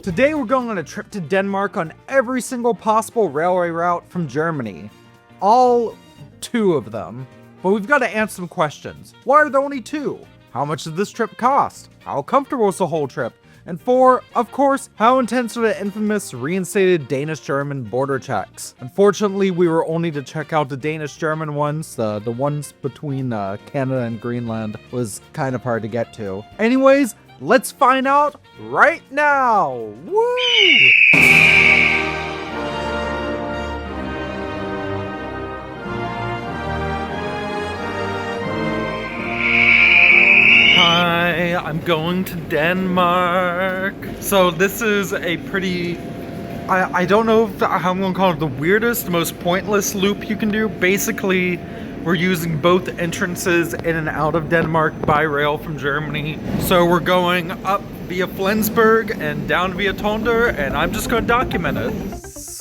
Today we're going on a trip to Denmark on every single possible railway route from Germany. All 2 of them. But we've got to answer some questions. Why are there only 2? How much does this trip cost? How comfortable is the whole trip? And 4, of course, how intense are the infamous reinstated Danish-German border checks? Unfortunately, we were only to check out the Danish-German ones. The ones between Canada and Greenland was kind of hard to get to. Anyways, let's find out right now! Woo! Hi, I'm going to Denmark. So this is a pretty, I don't know how I'm gonna call it, the weirdest, most pointless loop you can do. Basically, we're using both entrances in and out of Denmark by rail from Germany. So we're going up via Flensburg and down via Tønder, and I'm just gonna document it.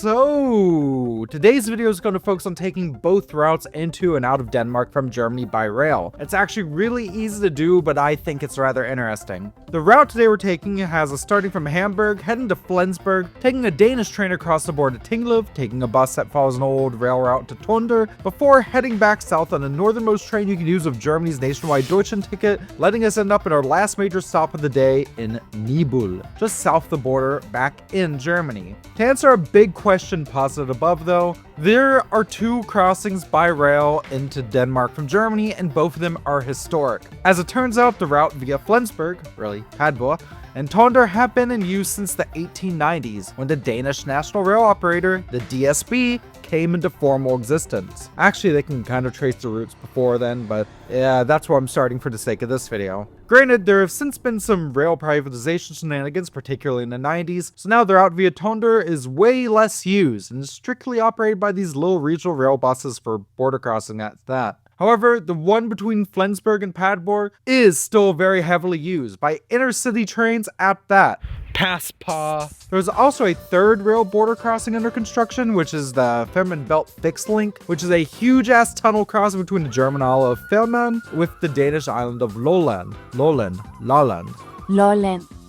So, today's video is going to focus on taking both routes into and out of Denmark from Germany by rail. It's actually really easy to do, but I think it's rather interesting. The route today we're taking has us starting from Hamburg, heading to Flensburg, taking a Danish train across the border to Tinglev, taking a bus that follows an old rail route to Tønder, before heading back south on the northernmost train you can use of Germany's nationwide Deutschland ticket, letting us end up at our last major stop of the day in Niebüll, just south of the border, back in Germany. To answer a big question posited above though, there are 2 crossings by rail into Denmark from Germany, and both of them are historic. As it turns out, the route via Flensburg, really Padborg, and Tønder have been in use since the 1890s, when the Danish national rail operator, the DSB, came into formal existence. Actually, they can kind of trace the routes before then, but yeah, that's where I'm starting for the sake of this video. Granted, there have since been some rail privatization shenanigans, particularly in the 90s, so now the route via Tønder is way less used and is strictly operated by these little regional rail buses for border crossing at that. However, the one between Flensburg and Padborg is still very heavily used by intercity trains at that. Passpa. There's also a 3rd rail border crossing under construction, which is the Fehmarn Belt Fixed Link, which is a huge-ass tunnel crossing between the German Isle of Fehmarn with the Danish island of Lolland.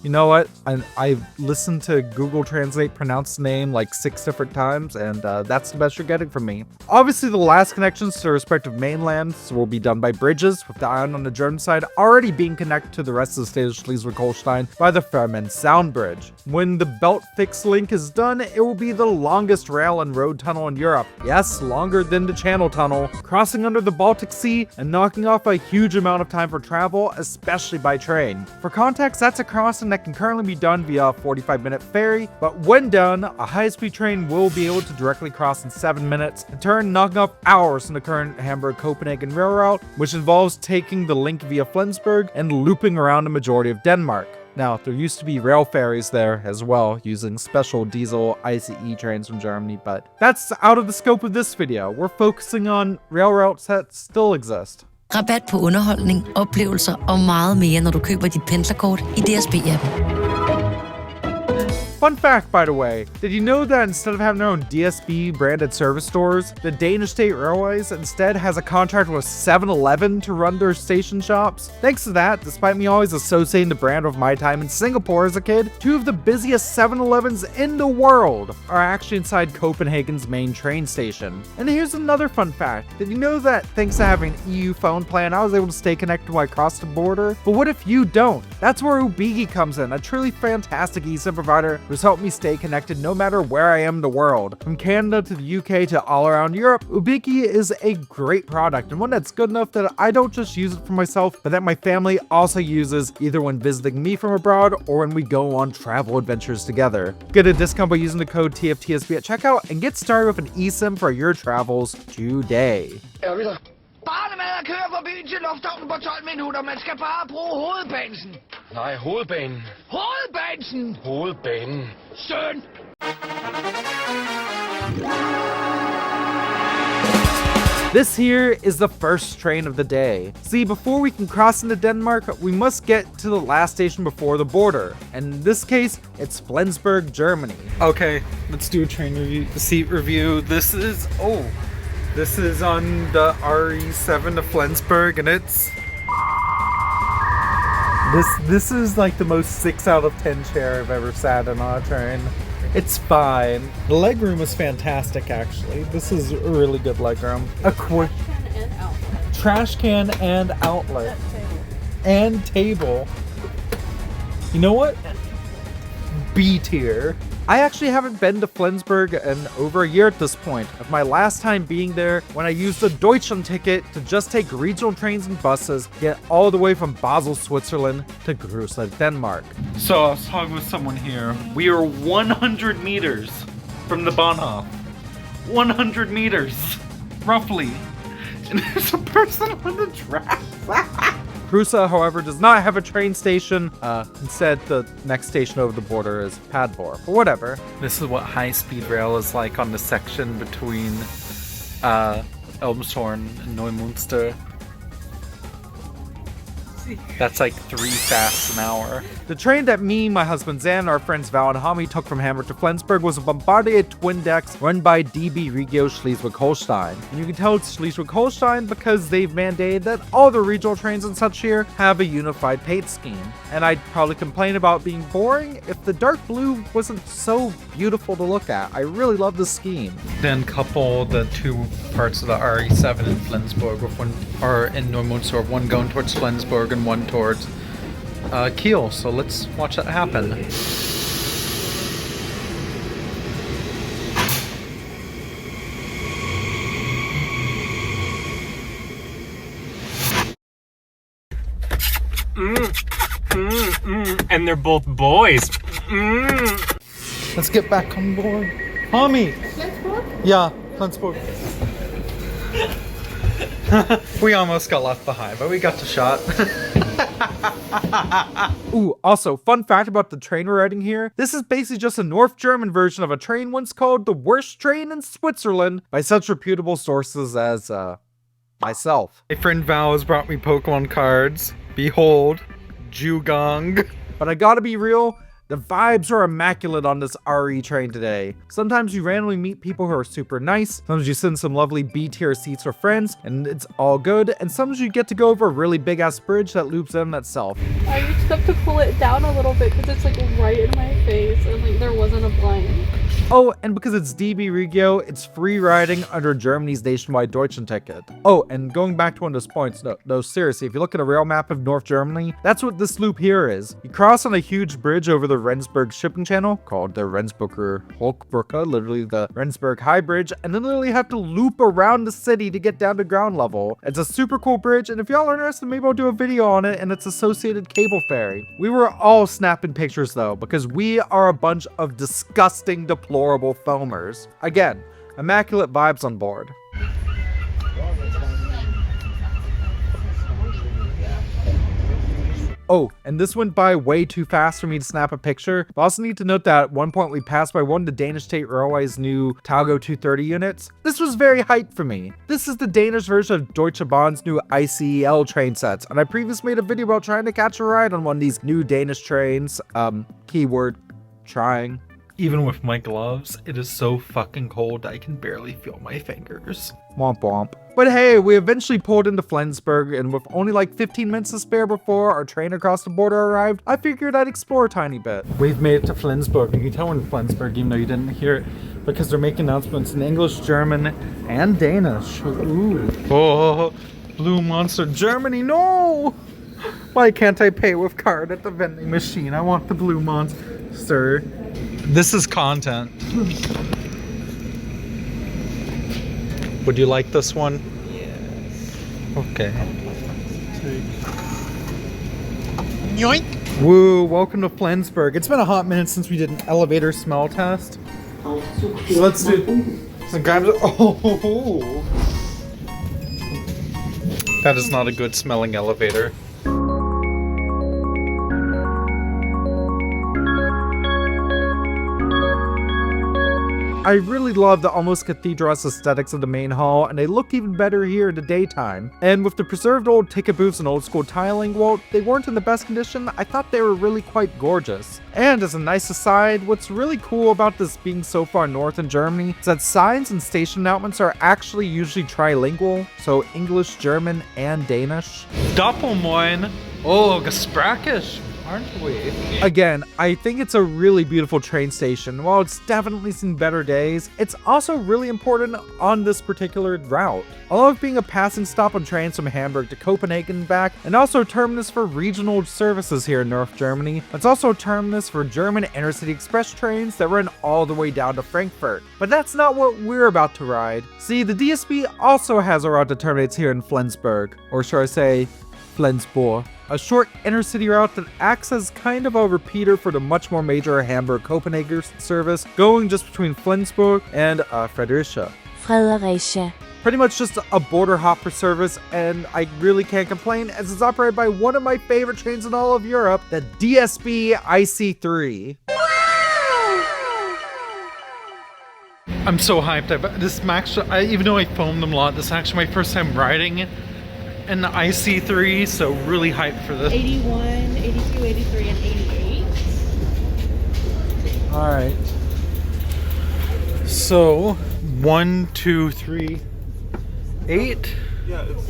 You know what? I've listened to Google Translate pronounce the name like 6 different times, and that's the best you're getting from me. Obviously, the last connections to respective mainlands will be done by bridges, with the island on the German side already being connected to the rest of the state of Schleswig-Holstein by the Fehmarn Sound Bridge. When the Belt Fixed Link is done, it will be the longest rail and road tunnel in Europe. Yes, longer than the Channel Tunnel, crossing under the Baltic Sea and knocking off a huge amount of time for travel, especially by train. For context, that's a crossing that can currently be done via a 45-minute ferry, but when done, a high-speed train will be able to directly cross in 7 minutes, in turn knocking off hours from the current Hamburg-Copenhagen rail route, which involves taking the link via Flensburg and looping around the majority of Denmark. Now, there used to be rail ferries there as well, using special diesel ICE trains from Germany, but that's out of the scope of this video. We're focusing on rail routes that still exist. Rabat på underholdning, oplevelser og meget mere, når du køber dit pendlerkort i DSB-appen. Fun fact, by the way, did you know that instead of having their own DSB branded service stores, the Danish State Railways instead has a contract with 7-Eleven to run their station shops? Thanks to that, despite me always associating the brand with my time in Singapore as a kid, 2 of the busiest 7-Elevens in the world are actually inside Copenhagen's main train station. And here's another fun fact. Did you know that thanks to having an EU phone plan, I was able to stay connected while I crossed the border? But what if you don't? That's where Ubigi comes in, a truly fantastic eSIM provider who's helped me stay connected no matter where I am in the world. From Canada to the UK to all around Europe, Ubigi is a great product, and one that's good enough that I don't just use it for myself, but that my family also uses either when visiting me from abroad or when we go on travel adventures together. Get a discount by using the code TFTSB at checkout and get started with an eSIM for your travels today. Barnemader kører fra byen til lufthavnen på 12 minutter. Man skal bare bruge hovedbanesen. Nej, hovedbanen. Hovedbanesen! Hovedbanen. Søn! This here is the first train of the day. See, before we can cross into Denmark, we must get to the last station before the border. And in this case, it's Flensburg, Germany. Okay, let's do a train review, seat review. This is on the RE7 to Flensburg, and it's This is like the most 6 out of 10 chair I've ever sat in on a train. It's fine. The legroom is fantastic, actually. This is a really good legroom. Trash can and outlet. And table. You know what? B tier. I actually haven't been to Flensburg in over a year at this point, of my last time being there when I used the Deutschland ticket to just take regional trains and buses, get all the way from Basel, Switzerland to Grusel, Denmark. So I was talking with someone here. We are 100 meters from the Bahnhof. 100 meters, roughly. And there's a person on the track. Grusel, however, does not have a train station. Instead, the next station over the border is Padborg, but whatever. This is what high-speed rail is like on the section between Elmshorn and Neumünster. That's like 3 fasts an hour. The train that me, my husband Zan, and our friends Val and Hammi took from Hamburg to Flensburg was a Bombardier twin decks run by DB Regio Schleswig-Holstein. And you can tell it's Schleswig-Holstein because they've mandated that all the regional trains and such here have a unified paint scheme. And I'd probably complain about being boring if the dark blue wasn't so beautiful to look at. I really love the scheme. Then couple the 2 parts of the RE7 in Flensborg with one, or in Neumünster, one going towards Flensborg and one towards Kiel. So let's watch that happen. And they're both boys. Let's get back on board. Hammi! Flensburg? Yeah, Flensburg. We almost got left behind, but we got the shot. Ooh, also, fun fact about the train we're riding here. This is basically just a North German version of a train once called the worst train in Switzerland by such reputable sources as, myself. My friend Val has brought me Pokemon cards. Behold, Jugong. But I gotta be real, the vibes are immaculate on this RE train today. Sometimes you randomly meet people who are super nice, sometimes you sit in some lovely B-tier seats with friends, and it's all good, and sometimes you get to go over a really big-ass bridge that loops in itself. I just have to pull it down a little bit because it's like right in my face, and like there wasn't a blind. Oh, and because it's DB Regio, it's free riding under Germany's nationwide Deutschland ticket. Oh, and going back to one of those points, no, seriously, if you look at a rail map of North Germany, that's what this loop here is. You cross on a huge bridge over the Rendsburg shipping channel, called the Rendsburger Hochbrücke, literally the Rendsburg High Bridge, and then literally have to loop around the city to get down to ground level. It's a super cool bridge, and if y'all are interested, maybe I'll do a video on it and its associated cable ferry. We were all snapping pictures though, because we are a bunch of disgusting, deplorable filmers. Again, immaculate vibes on board. Oh, and this went by way too fast for me to snap a picture. But I also need to note that at one point we passed by one of the Danish State Railway's new Talgo 230 units. This was very hype for me. This is the Danish version of Deutsche Bahn's new ICE-L train sets, and I previously made a video about trying to catch a ride on one of these new Danish trains. Keyword, trying. Even with my gloves, it is so fucking cold I can barely feel my fingers. Womp womp. But hey, we eventually pulled into Flensburg, and with only like 15 minutes to spare before our train across the border arrived, I figured I'd explore a tiny bit. We've made it to Flensburg. You can tell we're in Flensburg even though you didn't hear it, because they're making announcements in English, German, and Danish. Ooh. Oh, Blue Monster, Germany, no! Why can't I pay with card at the vending machine? I want the Blue Monster. This is content. Would you like this one? Yes. Okay. Yoink! Woo, welcome to Flensburg. It's been a hot minute since we did an elevator smell test. So let's do some grabs. Oh! That is not a good smelling elevator. I really love the almost cathedral-esque aesthetics of the main hall, and they look even better here in the daytime. And with the preserved old ticket booths and old school tiling, while they weren't in the best condition, I thought they were really quite gorgeous. And as a nice aside, what's really cool about this being so far north in Germany is that signs and station announcements are actually usually trilingual, so English, German, and Danish. Doppelmoin! Oh, gesprakish, aren't we? Again, I think it's a really beautiful train station. While it's definitely seen better days, it's also really important on this particular route. I love being a passing stop on trains from Hamburg to Copenhagen and back, and also a terminus for regional services here in North Germany. It's also a terminus for German intercity express trains that run all the way down to Frankfurt. But that's not what we're about to ride. See, the DSB also has a route that terminates here in Flensburg, or should I say, Flensborg, a short intercity route that acts as kind of a repeater for the much more major Hamburg-Copenhagen service, going just between Flensburg and Fredericia. Pretty much just a border hopper service, and I really can't complain as it's operated by one of my favorite trains in all of Europe, the DSB IC3. I'm so hyped. This is actually, even though I filmed them a lot, this is actually my first time riding in the IC3, so really hyped for this. 81, 82, 83, and 88. Alright. So, 1, 2, 3, 8? Yeah, it's,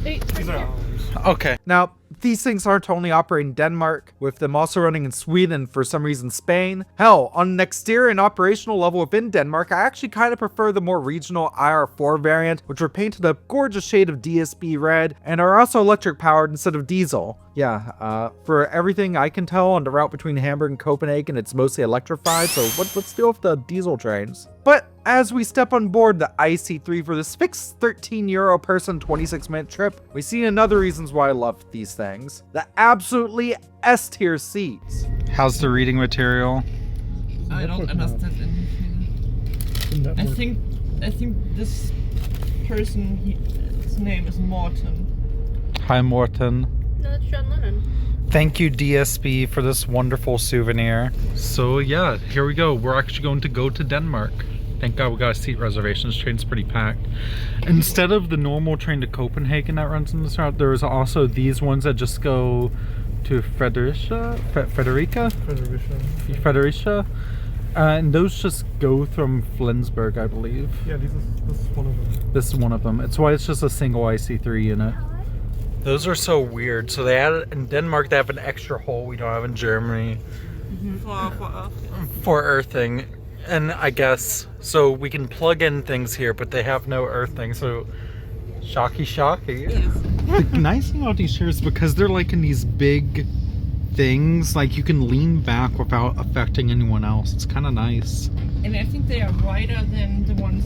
8. these are ours. Okay. Now, these things aren't only operating in Denmark, with them also running in Sweden and for some reason Spain. Hell, on an exterior and operational level within Denmark, I actually kind of prefer the more regional IR4 variant, which are painted a gorgeous shade of DSB red and are also electric powered instead of diesel. Yeah, for everything I can tell on the route between Hamburg and Copenhagen, it's mostly electrified, so let's deal with the diesel trains. But as we step on board the IC3 for this fixed €13 person 26-minute trip, we see another reasons why I love these things. The absolutely S-tier seats. How's the reading material? I don't understand anything. I think this person, his name is Morten. Hi, Morten. No, that's John Lennon. Thank you, DSB, for this wonderful souvenir. So yeah, here we go. We're actually going to go to Denmark. Thank God we got a seat reservation. This train's pretty packed. Instead of the normal train to Copenhagen that runs in this route, there's also these ones that just go to Fredericia? And those just go from Flensburg, I believe. Yeah, this is one of them. This is one of them. It's why it's just a single IC3 unit. Those are so weird. So they added in Denmark, they have an extra hole we don't have in Germany. For earthing. And I guess, so we can plug in things here, but they have no earthing, so shocky. The nice thing about these chairs, because they're like in these big things, like you can lean back without affecting anyone else. It's kind of nice. And I think they are wider than the ones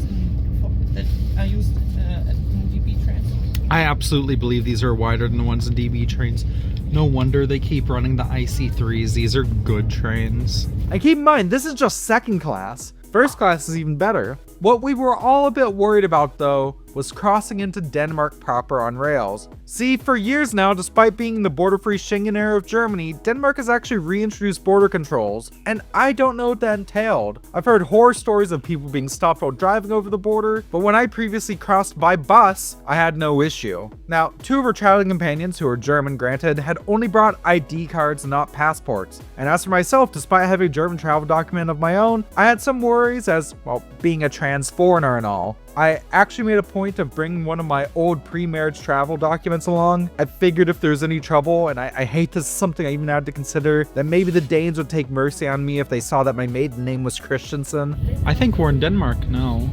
that are used in DB trains. I absolutely believe these are wider than the ones in DB trains. No wonder they keep running the IC3s. These are good trains. And keep in mind, this is just second class. First class is even better. What we were all a bit worried about, though, was crossing into Denmark proper on rails. See, for years now, despite being in the border-free Schengen area of Germany, Denmark has actually reintroduced border controls, and I don't know what that entailed. I've heard horror stories of people being stopped while driving over the border, but when I previously crossed by bus, I had no issue. Now, 2 of our traveling companions, who are German granted, had only brought ID cards and not passports. And as for myself, despite having a German travel document of my own, I had some worries as, well, being a trans foreigner and all. I actually made a point of bringing one of my old pre-marriage travel documents along. I figured if there's any trouble, and I hate this is something I even had to consider, that maybe the Danes would take mercy on me if they saw that my maiden name was Christensen. I think we're in Denmark now,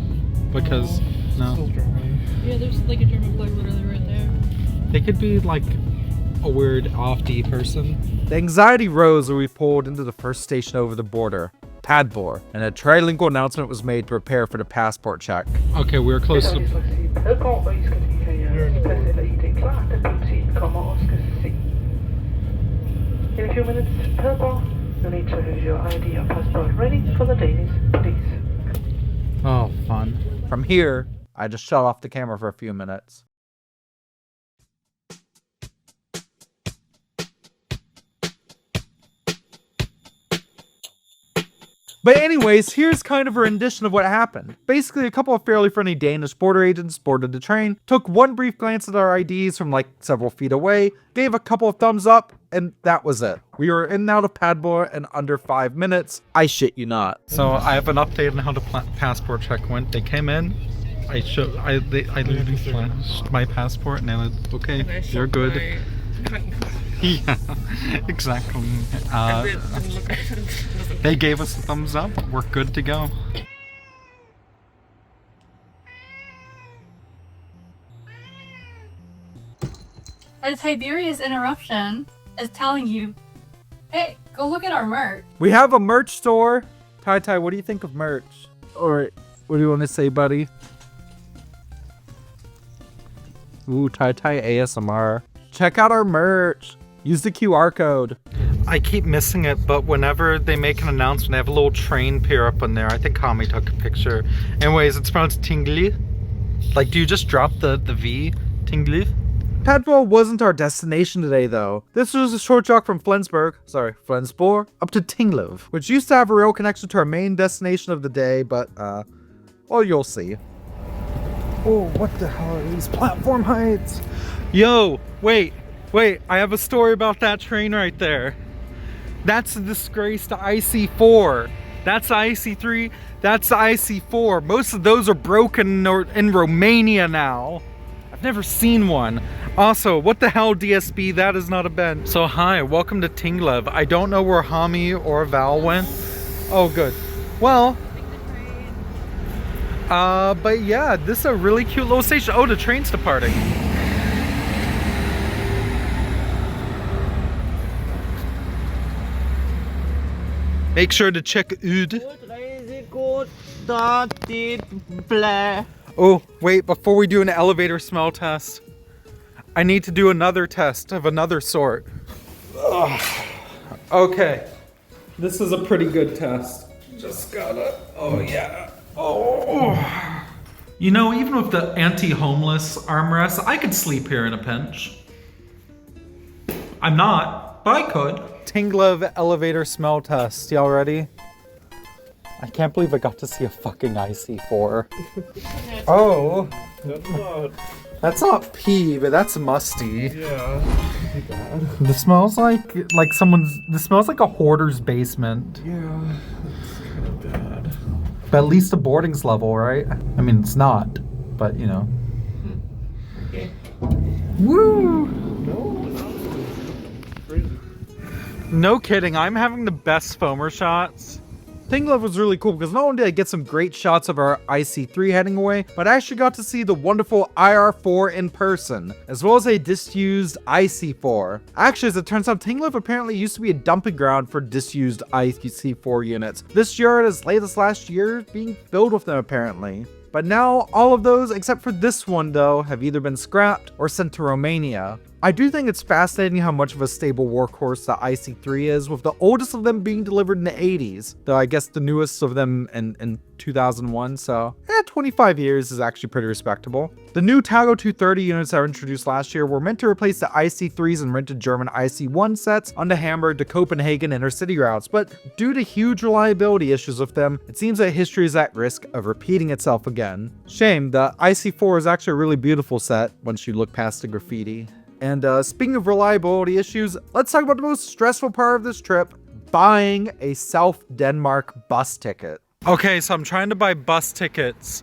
because, no. Still Germany. Yeah, there's like a German flag literally right there. They could be like a weird off-D person. The anxiety rose when we pulled into the first station over the border. Padborg, and a trilingual announcement was made to prepare for the passport check. Okay, we're close to... In a few minutes, Padborg, you'll need to have your ID and passport ready for the Danish police. Oh, fun. From here, I just shut off the camera for a few minutes. But anyways, here's kind of a rendition of what happened. Basically, a couple of fairly friendly Danish border agents boarded the train, took one brief glance at our IDs from like several feet away, gave a couple of thumbs up, and that was it. We were in and out of Padborg in under 5 minutes. I shit you not. So I have an update on how the passport check went. They came in, I literally flashed my passport and they were like, okay, you're good. Yeah, exactly. They gave us a thumbs up. We're good to go. And Tiberius Interruption is telling you, hey, go look at our merch. We have a merch store. Tai, what do you think of merch? Or what do you want to say, buddy? Ooh, Tai ASMR. Check out our merch. Use the QR code. I keep missing it, but whenever they make an announcement, they have a little train pier up in there. I think Hammi took a picture. Anyways, it's pronounced Tingly. Like, do you just drop the V? Tingly? Padwell wasn't our destination today, though. This was a short jog from Flensburg, up to Tinglev, which used to have a rail connection to our main destination of the day, but, well, you'll see. Oh, what the hell are these platform heights? Yo, wait, I have a story about that train right there. That's a disgrace to IC4. That's the IC3, that's the IC4. Most of those are broken in Romania now. I've never seen one. Also, what the hell, DSB? That is not a bend. So hi, welcome to Tinglev. I don't know where Hammi or Val went. Oh, good. Well, but yeah, this is a really cute little station. Oh, the train's departing. Make sure to check UD. Oh, wait, before we do an elevator smell test, I need to do another test of another sort. Ugh. Okay, this is a pretty good test. Just gotta, oh yeah. Oh. You know, even with the anti-homeless armrest, I could sleep here in a pinch. I'm not, but I could. Tinglev elevator smell test, y'all ready? I can't believe I got to see a fucking IC4. Oh. That's not pee, but that's musty. Yeah. Pretty bad. This smells like someone's, this smells like a hoarder's basement. Yeah. It's kind of bad. But at least the boarding's level, right? I mean, it's not, but you know. Okay. Woo! No. No kidding, I'm having the best foamer shots. Tinglev was really cool because not only did I get some great shots of our IC3 heading away, but I actually got to see the wonderful IR4 in person, as well as a disused IC4. Actually, as it turns out, Tinglev apparently used to be a dumping ground for disused IC4 units. This yard, as late as last year, being filled with them apparently. But now, all of those, except for this one though, have either been scrapped or sent to Romania. I do think it's fascinating how much of a stable workhorse the IC3 is, with the oldest of them being delivered in the 80s, though I guess the newest of them in 2001, so 25 years is actually pretty respectable. The new Tago 230 units that were introduced last year were meant to replace the IC3s and rented German IC1 sets on the Hamburg to Copenhagen intercity routes, but due to huge reliability issues with them, it seems that history is at risk of repeating itself again. Shame, the IC4 is actually a really beautiful set once you look past the graffiti. And speaking of reliability issues, let's talk about the most stressful part of this trip, buying a South Denmark bus ticket. Okay, so I'm trying to buy bus tickets,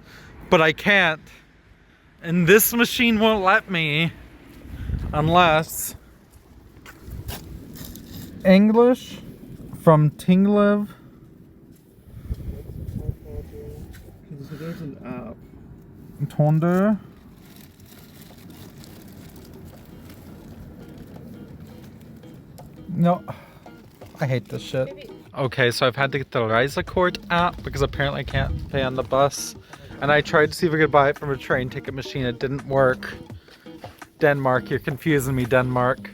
but I can't. And this machine won't let me unless English from Tinglev. So there's an app. Tønder. No, I hate this shit. Okay, so I've had to get the Reisekort app because apparently I can't pay on the bus. And I tried to see if I could buy it from a train ticket machine. It didn't work. Denmark, you're confusing me, Denmark.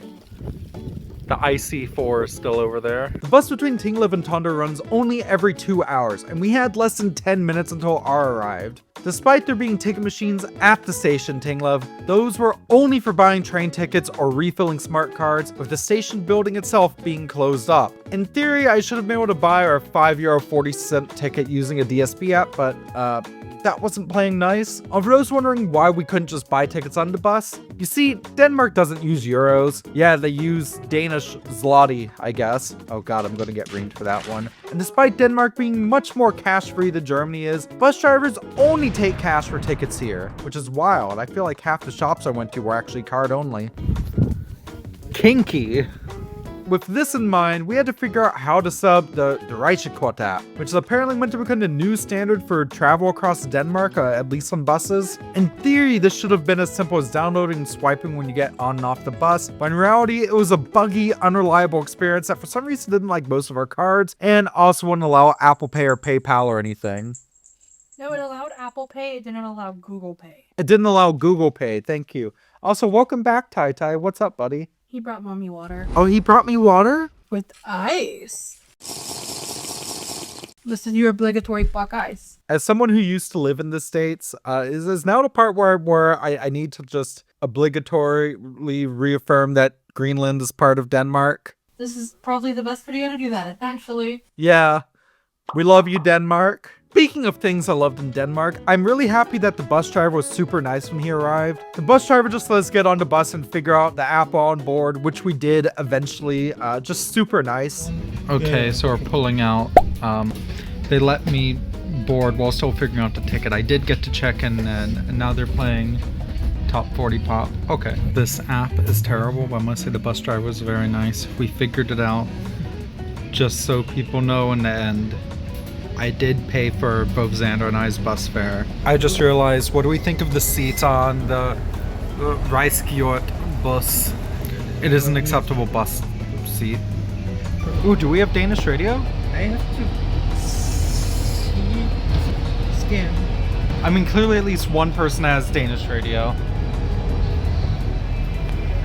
The IC4 is still over there. The bus between Tinglev and Tønder runs only every 2 hours, and we had less than 10 minutes until our arrived. Despite there being ticket machines at the station Tinglev, those were only for buying train tickets or refilling smart cards, with the station building itself being closed up. In theory, I should have been able to buy our €5.40 ticket using a DSB app, but that wasn't playing nice. For those wondering why we couldn't just buy tickets on the bus, you see, Denmark doesn't use euros. Yeah, they use Danish zloty, I guess. Oh god, I'm gonna get reamed for that one. And despite Denmark being much more cash-free than Germany is, bus drivers only take cash for tickets here, which is wild. I feel like half the shops I went to were actually card only. kinky. With this in mind, we had to figure out how to sub the Reisekort app, which is apparently meant to become the new standard for travel across Denmark, at least on buses. In theory, this should have been as simple as downloading and swiping when you get on and off the bus, but in reality, it was a buggy, unreliable experience that for some reason didn't like most of our cards, and also wouldn't allow Apple Pay or PayPal or anything. No, it allowed Apple Pay, it didn't allow Google Pay. It didn't allow Google Pay, thank you. Also, welcome back, Tai Tai. What's up, buddy? He brought mommy water. Oh, he brought me water? With ice. This is your obligatory buck ice. As someone who used to live in the States, is now the part where I need to just obligatorily reaffirm that Greenland is part of Denmark. This is probably the best video to do that, actually. Yeah. We love you, Denmark. Speaking of things I loved in Denmark, I'm really happy that the bus driver was super nice when he arrived. The bus driver just let us get on the bus and figure out the app on board, which we did eventually. Just super nice. Okay, so we're pulling out. They let me board while still figuring out the ticket. I did get to check in, and now they're playing Top 40 Pop. Okay, this app is terrible, but I must say the bus driver was very nice. We figured it out. Just so people know, in the end, I did pay for both Xander and I's bus fare. I just realized, what do we think of the seats on the Reisekort bus? It is an acceptable bus seat. Ooh, do we have Danish radio? I have to scan. I mean, clearly at least one person has Danish radio.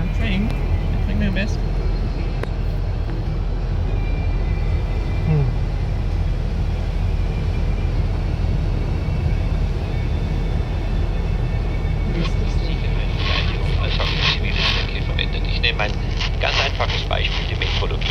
I'm trying. I'm trying my best. Ich nehme ein ganz einfaches Beispiel, die Metrologie.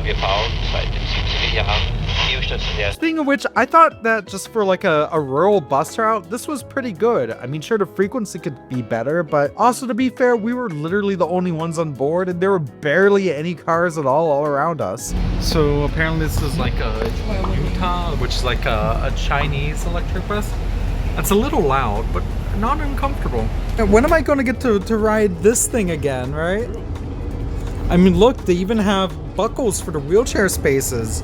Wir fahren seit den 70er Jahren geostationär. Speaking of which, I thought that just for like a rural bus route, this was pretty good. I mean, sure, the frequency could be better, but also to be fair, we were literally the only ones on board and there were barely any cars at all around us. So apparently this is like a Commuter, which is like a Chinese electric bus. That's a little loud, but not uncomfortable. When am I going to get to ride this thing again, right? I mean, look, they even have buckles for the wheelchair spaces.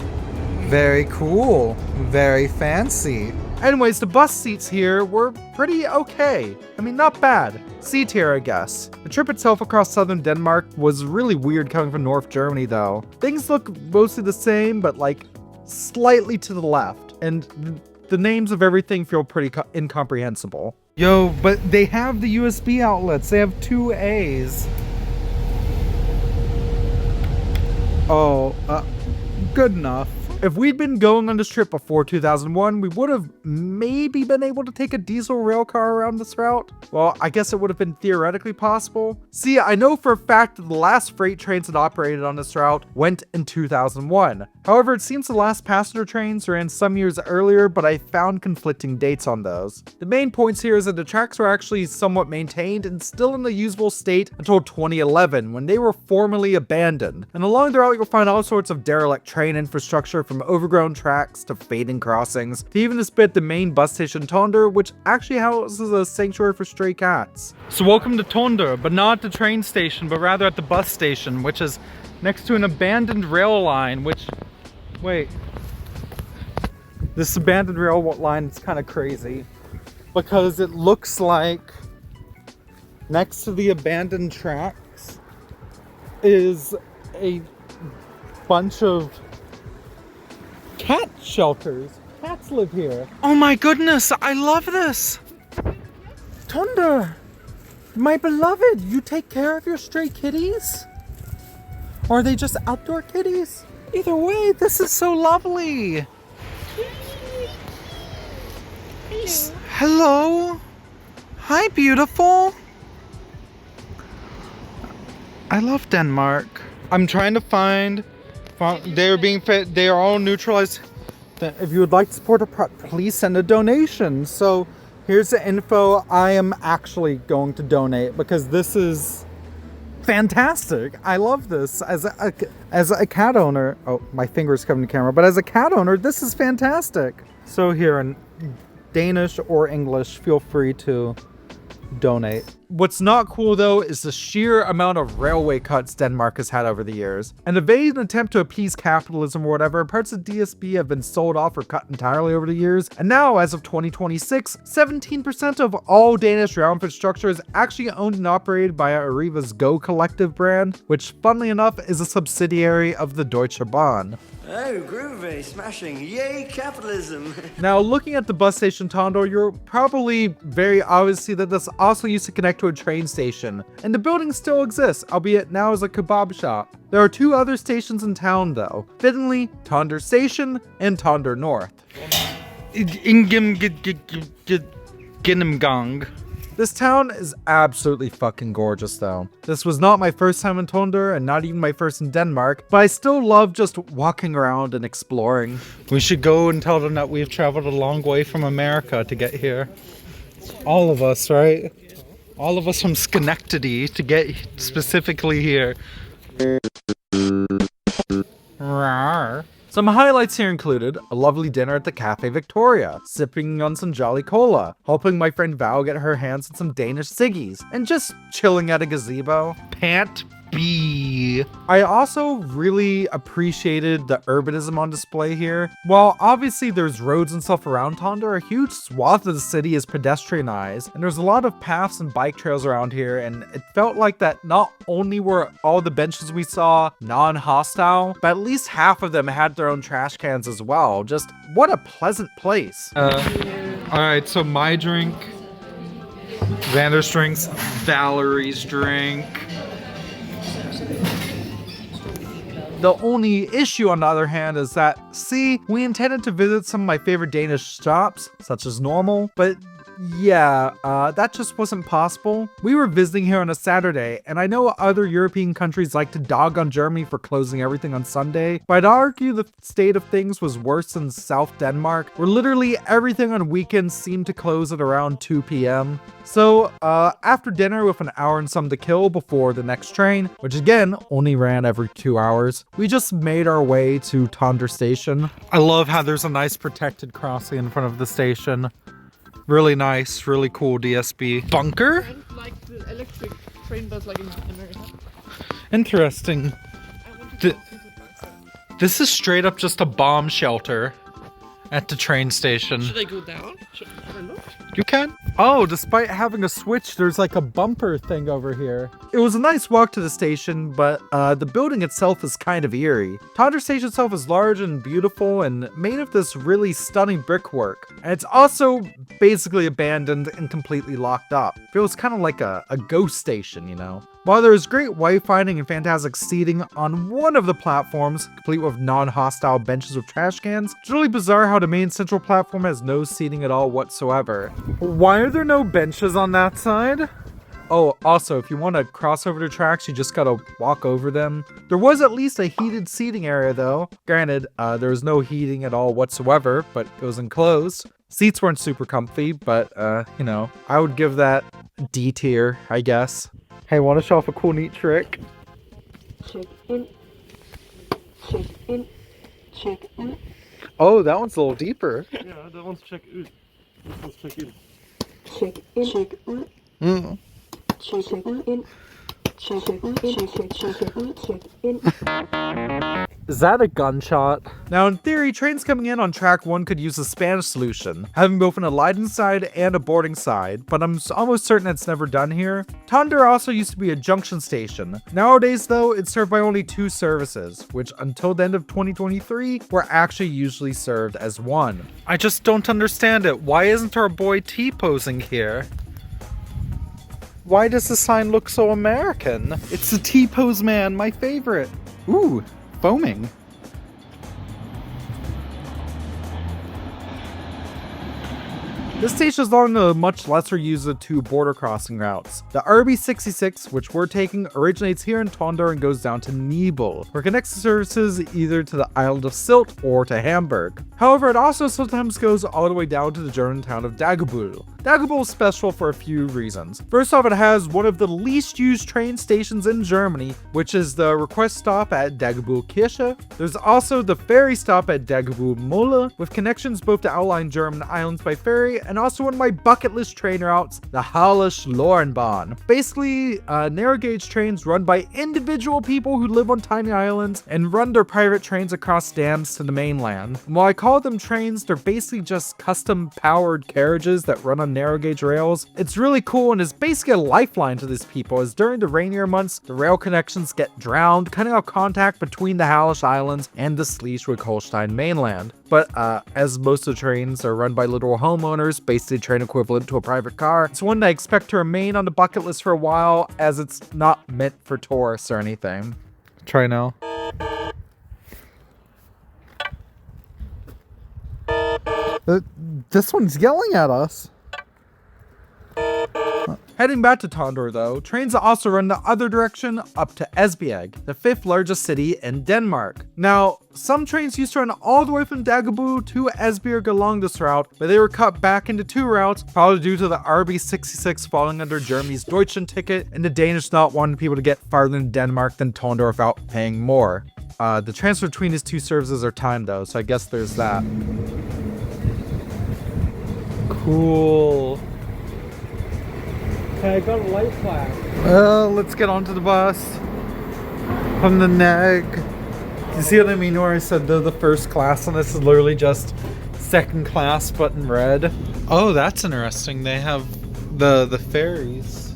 Very cool. Very fancy. Anyways, the bus seats here were pretty okay. I mean, not bad. C tier, I guess. The trip itself across southern Denmark was really weird coming from North Germany, though. Things look mostly the same, but like slightly to the left. And the names of everything feel pretty incomprehensible. Yo, but they have the USB outlets. They have 2 A's. Oh, good enough. If we'd been going on this trip before 2001, we would have maybe been able to take a diesel rail car around this route. Well, I guess it would have been theoretically possible. See, I know for a fact that the last freight trains that operated on this route went in 2001. However, it seems the last passenger trains ran some years earlier, but I found conflicting dates on those. The main points here is that the tracks were actually somewhat maintained and still in a usable state until 2011, when they were formally abandoned. And along the route, you'll find all sorts of derelict train infrastructure, from overgrown tracks to fading crossings, to even this bit the main bus station Tønder, which actually houses a sanctuary for stray cats. So welcome to Tønder, but not the train station, but rather at the bus station, which is next to an abandoned rail line, which... Wait. This abandoned rail line is kind of crazy, because it looks like next to the abandoned tracks is a bunch of cat shelters. Cats live here. Oh my goodness, I love this! Tønder, my beloved, you take care of your stray kitties? Or are they just outdoor kitties? Either way, this is so lovely. Hello. Hi, beautiful. I love Denmark. I'm trying to find... They are all neutralized. If you would like to support a please send a donation. So here's the info. I am actually going to donate because this is fantastic. I love this as a cat owner. Oh, my finger's coming to camera. But as a cat owner, this is fantastic. So here in Danish or English, feel free to donate. What's not cool though is the sheer amount of railway cuts Denmark has had over the years. And a vain attempt to appease capitalism or whatever, parts of DSB have been sold off or cut entirely over the years. And now, as of 2026, 17% of all Danish rail infrastructure is actually owned and operated by Arriva's Go Collective brand, which funnily enough is a subsidiary of the Deutsche Bahn. Oh, groovy, smashing, yay capitalism! Now, looking at the bus station Tønder, you're probably very obvious to see that this also used to connect to a train station, and the building still exists, albeit now as a kebab shop. There are two other stations in town though, fittingly, Tønder Station and Tønder North. Gennemgang. This town is absolutely fucking gorgeous though. This was not my first time in Tønder and not even my first in Denmark, but I still love just walking around and exploring. We should go and tell them that we've traveled a long way from America to get here. All of us, right? All of us from Schenectady to get specifically here. Rawr. Some highlights here included a lovely dinner at the Cafe Victoria, sipping on some Jolly Cola, helping my friend Val get her hands on some Danish ciggies, and just chilling at a gazebo. Pant B. I also really appreciated the urbanism on display here. While obviously there's roads and stuff around Tønder, a huge swath of the city is pedestrianized, and there's a lot of paths and bike trails around here, and it felt like that not only were all the benches we saw non-hostile, but at least half of them had their own trash cans as well. Just what a pleasant place. Alright, so my drink, Vander's drinks, Valerie's drink. The only issue, on the other hand, is that, see, we intended to visit some of my favorite Danish shops, such as normal, but yeah, that just wasn't possible. We were visiting here on a Saturday, and I know other European countries like to dog on Germany for closing everything on Sunday, but I'd argue the state of things was worse than South Denmark, where literally everything on weekends seemed to close at around 2 p.m. So, after dinner with an hour and some to kill before the next train, which again, only ran every 2 hours, we just made our way to Tønder Station. I love how there's a nice protected crossing in front of the station. Really nice, really cool DSB. Bunker? Like the electric train bus like in America. Interesting. This is straight up just a bomb shelter at the train station. Should I go down? Should I have a look? You can. Oh, despite having a switch, there's like a bumper thing over here. It was a nice walk to the station, but the building itself is kind of eerie. Tønder Station itself is large and beautiful and made of this really stunning brickwork. And it's also basically abandoned and completely locked up. Feels kind of like a ghost station, you know? While there is great wayfinding and fantastic seating on one of the platforms, complete with non-hostile benches with trash cans, it's really bizarre how the main central platform has no seating at all whatsoever. Why are there no benches on that side? Oh, also, if you want to cross over the tracks, you just gotta walk over them. There was at least a heated seating area though. Granted, there was no heating at all whatsoever, but it was enclosed. Seats weren't super comfy, but, you know, I would give that D tier, I guess. Hey, want to show off a cool, neat trick? Check in. Check in. Check in. Oh, that one's a little deeper. Yeah, that one's check ut. This one's check in. Check in. Check in. Mm. Check in. Check in. Check in. Check in. Is that a gunshot? Now, in theory, trains coming in on track 1 could use a Spanish solution, having both an alighting side and a boarding side, but I'm almost certain it's never done here. Tønder also used to be a junction station. Nowadays, though, it's served by only 2 services, which until the end of 2023 were actually usually served as 1. I just don't understand it. Why isn't our boy T-posing here? Why does the sign look so American? It's the T-pose man, my favorite. Ooh. Foaming. This station is along the much lesser used of 2 border crossing routes. The RB66, which we're taking, originates here in Tønder and goes down to Niebüll, where it connects the services either to the island of Sylt or to Hamburg. However, it also sometimes goes all the way down to the German town of Dagebüll. Dagebüll is special for a few reasons. First off, it has one of the least used train stations in Germany, which is the request stop at Dagebüll Kirche. There's also the ferry stop at Dagebüll Mole, with connections both to outlying German islands by ferry, and also one of my bucket list train routes, the Halle-Schlorenbahn. Basically, narrow gauge trains run by individual people who live on tiny islands and run their private trains across dams to the mainland. And while I call them trains, they're basically just custom powered carriages that run on narrow gauge rails. It's really cool and is basically a lifeline to these people, as during the rainier months, the rail connections get drowned, cutting off contact between the Hallish Islands and the Schleswig-Holstein mainland. But as most of the trains are run by literal homeowners, basically train equivalent to a private car, it's one that I expect to remain on the bucket list for a while, as it's not meant for tourists or anything. Try now. This one's yelling at us. Heading back to Tønder though, trains also run the other direction up to Esbjerg, the 5th largest city in Denmark. Now, some trains used to run all the way from Dagebüll to Esbjerg along this route, but they were cut back into 2 routes, probably due to the RB66 falling under Germany's Deutschland ticket and the Danish not wanting people to get farther in Denmark than Tønder without paying more. The transfer between these 2 services are timed though, so I guess there's that. Cool. Okay, I got a light flag. Let's get onto the bus from the neg. You see what I mean where I said they're the first class, and this is literally just second class but in red. Oh, that's interesting. They have the ferries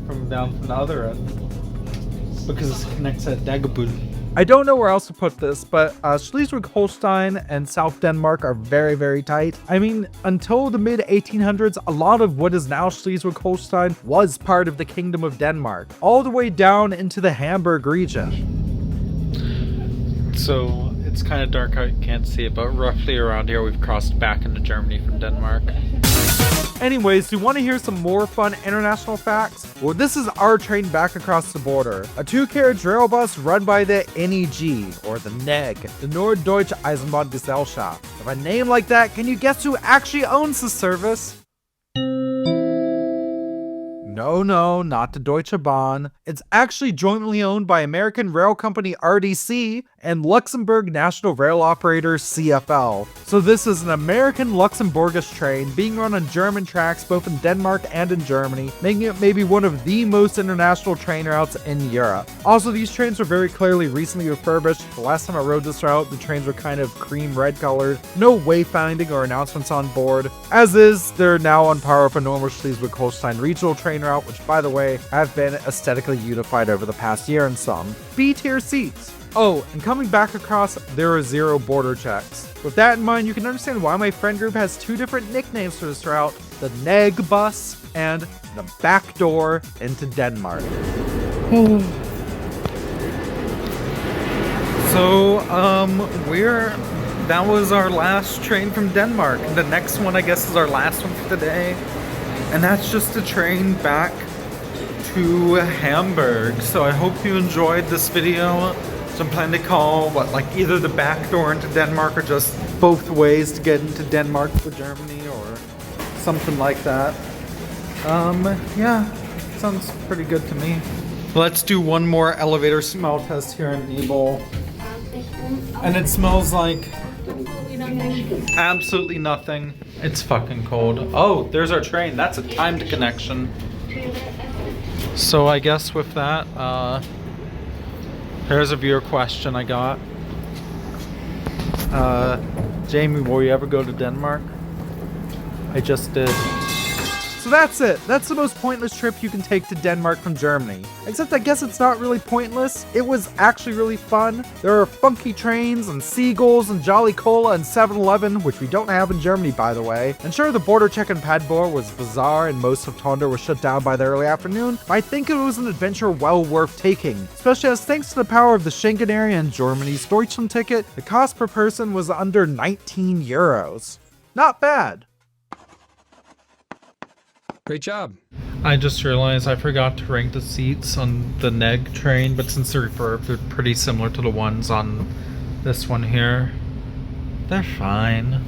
from down from the other end because it connects at Dagebüll. I don't know where else to put this, but Schleswig-Holstein and South Denmark are very, very tight. I mean, until the mid-1800s, a lot of what is now Schleswig-Holstein was part of the Kingdom of Denmark, all the way down into the Hamburg region. So, it's kind of dark out, you can't see it, but roughly around here we've crossed back into Germany from Denmark. Anyways, do you want to hear some more fun international facts? Well, this is our train back across the border. A 2-carriage rail bus run by the NEG, or the NEG, the Norddeutsche Eisenbahngesellschaft. With a name like that, can you guess who actually owns the service? No, not the Deutsche Bahn. It's actually jointly owned by American rail company RDC and Luxembourg National Rail Operator CFL. So this is an American Luxembourgish train being run on German tracks both in Denmark and in Germany, making it maybe one of the most international train routes in Europe. Also, these trains were very clearly recently refurbished. The last time I rode this route, the trains were kind of cream red colored. No wayfinding or announcements on board. As is, they're now on par with a normal Schleswig-Holstein regional train route, which by the way, have been aesthetically unified over the past year in some. B-tier seats. Oh, and coming back across, there are 0 border checks. With that in mind, you can understand why my friend group has 2 different nicknames for this route, the Neg Bus and the Backdoor Into Denmark. So, that was our last train from Denmark. The next one, I guess, is our last one for today. And that's just a train back to Hamburg. So I hope you enjoyed this video. So I'm planning to call, either the back door into Denmark or just both ways to get into Denmark for Germany or something like that. Yeah, sounds pretty good to me. Let's do one more elevator smell test here in Niebüll. And it smells like absolutely nothing. It's fucking cold. Oh, there's our train. That's a timed connection. So I guess with that, here's a viewer question I got. Jamie, will you ever go to Denmark? I just did. So that's it. That's the most pointless trip you can take to Denmark from Germany. Except I guess it's not really pointless. It was actually really fun. There are funky trains and Seagulls and Jolly Cola and 7-Eleven, which we don't have in Germany, by the way. And sure, the border check in Padborg was bizarre and most of Tønder was shut down by the early afternoon, but I think it was an adventure well worth taking. Especially as thanks to the power of the Schengen area and Germany's Deutschland ticket, the cost per person was under 19 euros. Not bad. Great job. I just realized I forgot to rank the seats on the Neg train, but since they're refurbed, they're pretty similar to the ones on this one here. They're fine.